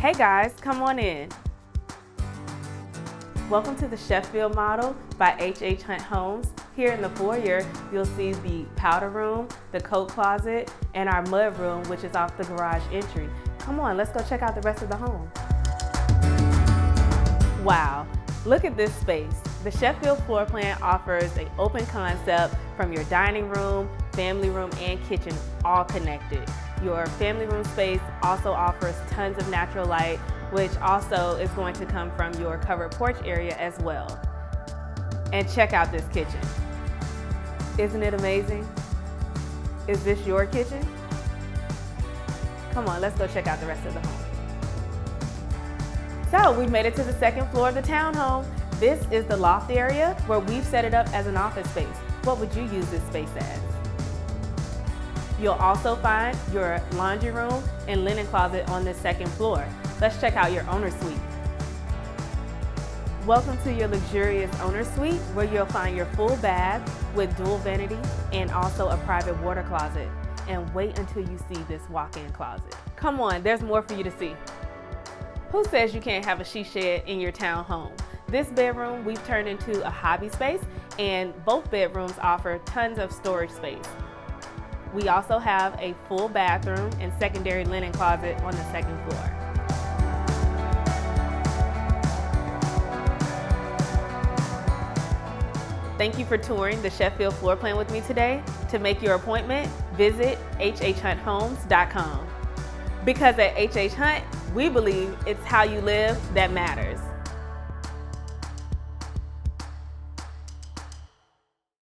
Hey guys, come on in. Welcome to the Sheffield model by HHHunt Homes. Here in the foyer, you'll see the powder room, the coat closet, and our mud room, which is off the garage entry. Come on, let's go check out the rest of the home. Wow, look at this space. The Sheffield floor plan offers an open concept from your dining room, family room, and kitchen, all connected. Your family room space also offers tons of natural light, which also is going to come from your covered porch area as well. And check out this kitchen. Isn't it amazing? Is this your kitchen? Come on, let's go check out the rest of the home. So we've made it to the second floor of the townhome. This is the loft area where we've set it up as an office space. What would you use this space as? You'll also find your laundry room and linen closet on this second floor. Let's check out your owner suite. Welcome to your luxurious owner suite, where you'll find your full bath with dual vanity and also a private water closet. And wait until you see this walk-in closet. Come on, there's more for you to see. Who says you can't have a she shed in your townhome? This bedroom we've turned into a hobby space, and both bedrooms offer tons of storage space. We also have a full bathroom and secondary linen closet on the second floor. Thank you for touring the Sheffield floor plan with me today. To make your appointment, visit HHHuntHomes.com. Because at HHHunt, we believe it's how you live that matters.